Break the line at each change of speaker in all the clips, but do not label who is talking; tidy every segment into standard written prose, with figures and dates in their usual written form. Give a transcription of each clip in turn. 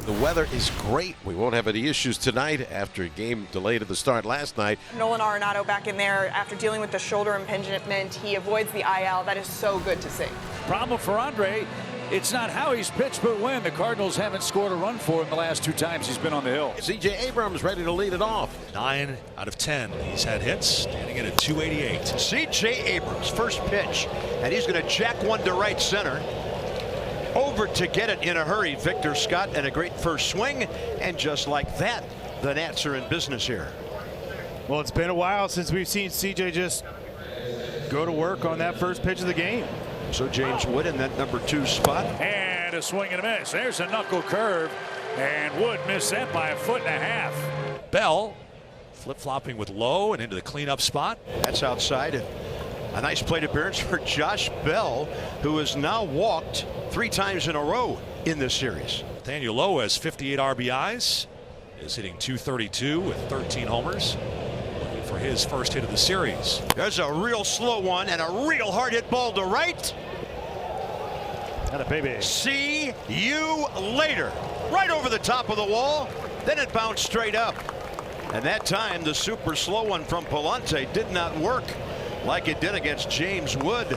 The weather is great. We won't have any issues tonight after a game delayed at the start last night.
Nolan Arenado back in there after dealing with the shoulder impingement. He avoids the IL. That is so good to see.
Problem for Andre, it's not how he's pitched, but when. The Cardinals haven't scored a run for him the last 2 times he's been on the hill.
C.J. Abrams ready to lead it off.
9 out of 10. He's had hits, standing in at 288.
C.J. Abrams, first pitch, and he's going to jack one to right center. Over to get it in a hurry, Victor Scott, and a great first swing. And just like that, the Nats are in business here.
Well, it's been a while since we've seen CJ just go to work on that first pitch of the game.
So James Wood in that number 2 spot.
And a swing and a miss. There's a knuckle curve, and Wood missed that by 1.5 feet.
Bell flip-flopping with Lowe and into the cleanup spot.
That's outside. A nice plate appearance for Josh Bell, who has now walked 3 times in a row in this series.
Nathaniel Lowe has 58 RBIs, is hitting .232 with 13 homers. Looking for his first hit of the series.
There's a real slow one and a real hard hit ball to right.
And a baby.
See you later. Right over the top of the wall. Then it bounced straight up. And that time the super slow one from Palante did not work like it did against James Wood.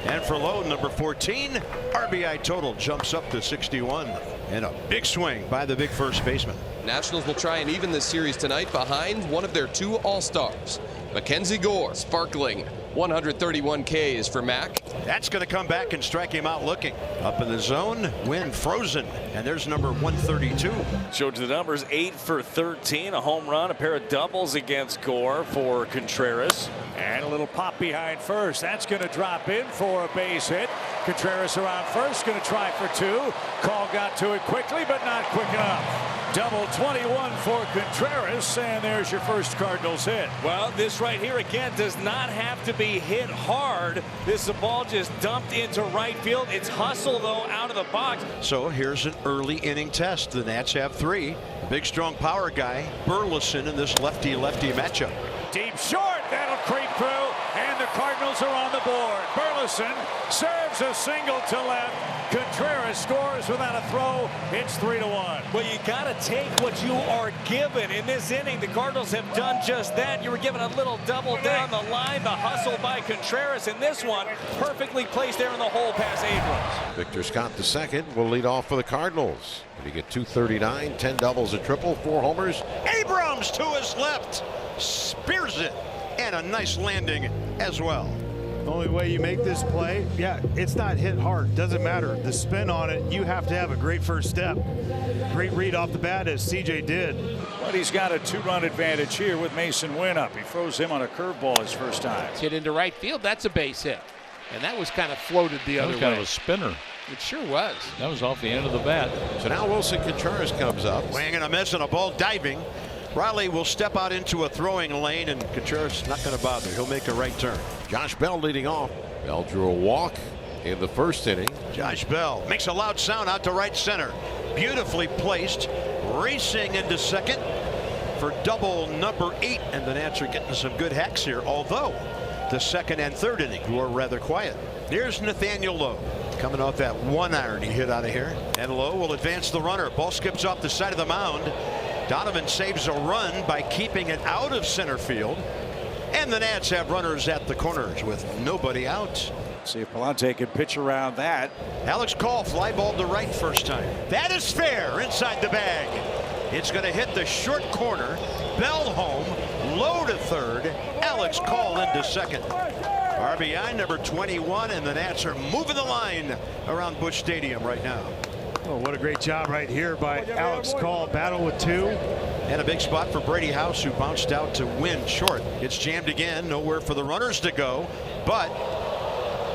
And for Lowe, number 14, RBI total jumps up to 61. And a big swing by the big first baseman.
Nationals will try and even this series tonight behind one of their 2 all-stars. Mackenzie Gore, sparkling 131 Ks for Mac.
That's going to come back and strike him out looking. Up in the zone, wind frozen. And there's number 132.
Showed the numbers, 8 for 13, a home run, a pair of doubles against Gore for Contreras.
And a little pop behind first. That's going to drop in for a base hit. Contreras around first, going to try for 2. Call got to it quickly, but not quick enough. Double 21 for Contreras, and there's your first Cardinals hit.
Well, this right here again does not have to be hit hard. This is a ball just dumped into right field. It's hustle though out of the box.
So here's an early inning test. The Nats have 3. Big strong power guy Burleson in this lefty-lefty matchup.
Deep short, that'll creep through, and the Cardinals are on the board. Burleson serves a single to left. Contreras scores without a throw. It's 3-1.
Well, you got to take what you are given in this inning. The Cardinals have done just that. You were given a little double down the line. The hustle by Contreras, and this one perfectly placed there in the hole past Abrams.
Victor Scott, the second, will lead off for the Cardinals. He get 239, 10 doubles, a triple, 4 homers.
Abrams to his left. Spears it. And a nice landing as well.
The only way you make this play, yeah, it's not hit hard. Doesn't matter. The spin on it, you have to have a great first step. Great read off the bat as CJ did.
But he's got a 2-run advantage here with Mason Winup. He throws him on a curveball his first time.
Hit into right field. That's a base hit. And that was kind of floated the other way.
That was kind of a spinner.
It sure was.
That was off the end of the bat.
So now Wilson Contreras comes up.
Swing and a miss and a ball diving. Riley will step out into a throwing lane, and Contreras not going to bother. He'll make a right turn.
Josh Bell leading off. Bell drew a walk in the first inning.
Josh Bell makes a loud sound out to right center. Beautifully placed. Racing into second for double number 8. And the Nats are getting some good hacks here, although the second and third inning were rather quiet. Here's Nathaniel Lowe coming off that 1-iron he hit out of here. And Lowe will advance the runner. Ball skips off the side of the mound. Donovan saves a run by keeping it out of center field. And the Nats have runners at the corners with nobody out.
See if Palante can pitch around that.
Alex Call fly ball to right first time. That is fair inside the bag. It's going to hit the short corner. Bell home. Low to third. Alex Call into second. RBI number 21, and the Nats are moving the line around Busch Stadium right now.
Oh, what a great job right here by Alex Call. Battle with 2.
And a big spot for Brady House, who bounced out to win short. It's jammed again. Nowhere for the runners to go. But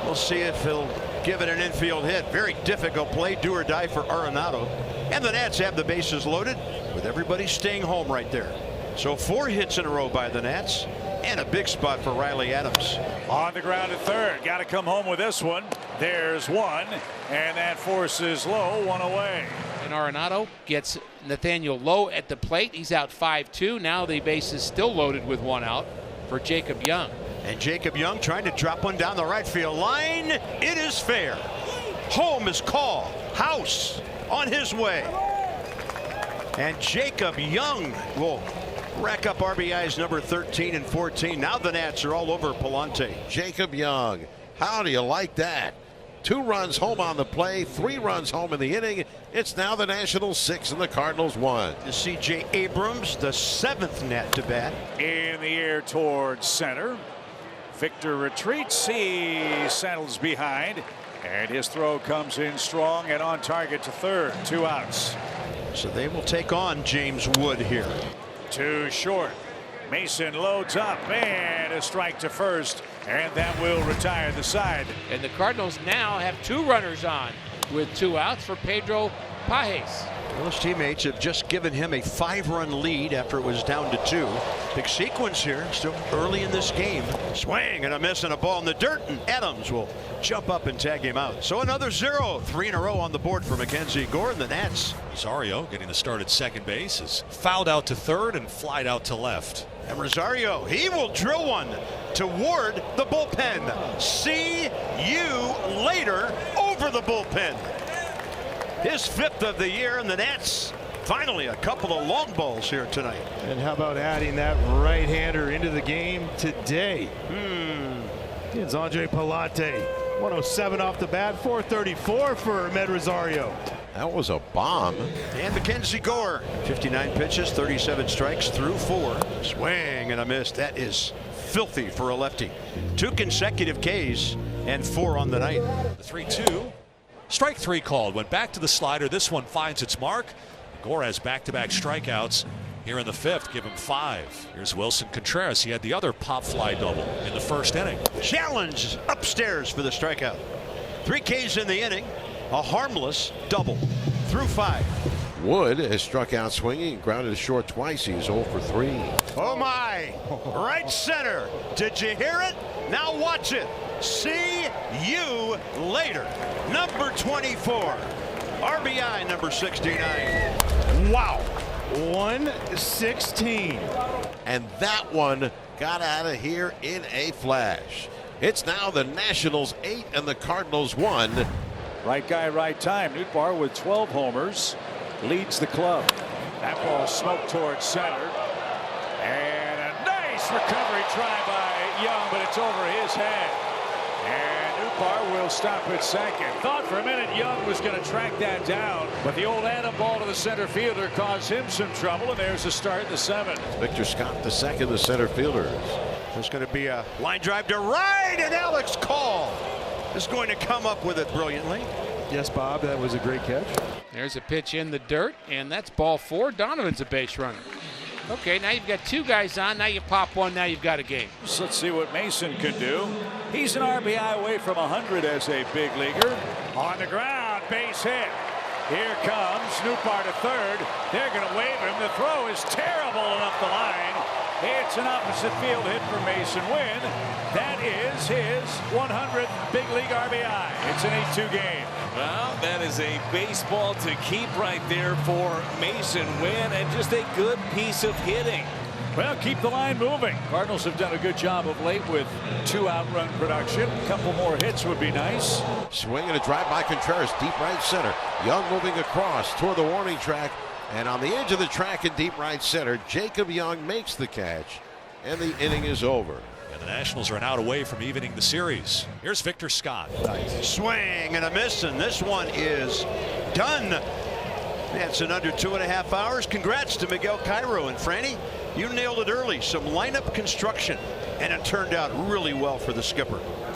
we'll see if he'll give it an infield hit. Very difficult play. Do or die for Arenado. And the Nats have the bases loaded with everybody staying home right there. So 4 hits in a row by the Nats. And a big spot for Riley Adams.
On the ground at third. Got to come home with this one. There's one. And that forces Lowe one away.
And Arenado gets Nathaniel Lowe at the plate. He's out 5-2. Now the base is still loaded with 1 out for Jacob Young.
And Jacob Young trying to drop one down the right field line. It is fair. Home is called. House on his way. And Jacob Young will rack up RBIs number 13 and 14. Now the Nats are all over Palante.
Jacob Young, how do you like that? 2 runs home on the play, 3 runs home in the inning. It's now the Nationals 6 and the Cardinals 1.
To C.J. Abrams, the 7th Nat to bat.
In the air towards center. Victor retreats. He settles behind. And his throw comes in strong and on target to third. 2 outs.
So they will take on James Wood here.
Too short. Mason loads up and a strike to first, and that will retire the side.
And the Cardinals now have 2 runners on with 2 outs for Pedro Pajes.
Well, his teammates have just given him a 5-run lead after it was down to 2. Big sequence here, still early in this game. Swing and a miss and a ball in the dirt, and Adams will jump up and tag him out. So another 0, 3 in a row on the board for Mackenzie Gore and the Nats.
Rosario getting the start at second base is fouled out to third and flied out to left.
And Rosario, he will drill one toward the bullpen. See you later over the bullpen. His 5th of the year, and the Nats finally a couple of long balls here tonight.
And how about adding that right-hander into the game today? It's Andre Palante. 107 off the bat, 434 for Ahmed Rosario.
That was a bomb.
And Mackenzie Gore, 59 pitches, 37 strikes through 4. Swing and a miss. That is filthy for a lefty. 2 consecutive Ks and 4 on the night.
The 3-2. Strike 3 called. Went back to the slider. This one finds its mark. Gore has back-to-back strikeouts here in the 5th. Give him 5. Here's Wilson Contreras. He had the other pop fly double in the 1st inning.
Challenge upstairs for the strikeout. 3 Ks in the inning. A harmless double through 5.
Wood has struck out swinging and grounded short twice. He's 0 for 3.
Oh my! Right center. Did you hear it? Now watch it. See you later. Number 24. RBI number 69.
Wow. 116.
And that one got out of here in a flash. It's now the Nationals 8 and the Cardinals 1.
Right guy, right time. Nootbaar with 12 homers leads the club. That ball smoked towards center. And a nice recovery try by Young, but it's over his head. And Nootbaar will stop at second. Thought for a minute Young was going to track that down, but the old Adam ball to the center fielder caused him some trouble, and there's the start in the 7th.
Victor Scott the second, the center fielders.
There's going to be a line drive to right, and Alex Call is going to come up with it brilliantly.
Yes, Bob, that was a great catch.
There's a pitch in the dirt, and that's ball 4. Donovan's a base runner. Okay, now you've got 2 guys on. Now you pop one. Now you've got a game.
So let's see what Mason can do. He's an RBI away from 100 as a big leaguer. On the ground, base hit. Here comes Nootbaar to third. They're going to wave him. The throw is terrible and up the line. It's an opposite field hit for Mason Wynn. That is his 100th big league RBI. It's an 8-2 game.
Well, that is a baseball to keep right there for Mason Wynn, and just a good piece of hitting.
Well, keep the line moving. Cardinals have done a good job of late with 2 out-run production. A couple more hits would be nice.
Swing and a drive by Contreras, deep right center. Young moving across toward the warning track. And on the edge of the track in deep right center, Jacob Young makes the catch, and the inning is over.
And the Nationals are an out away from evening the series. Here's Victor Scott.
Swing and a miss, and this one is done. That's in under 2.5 hours. Congrats to Miguel Cairo and Franny. You nailed it early. Some lineup construction, and it turned out really well for the skipper.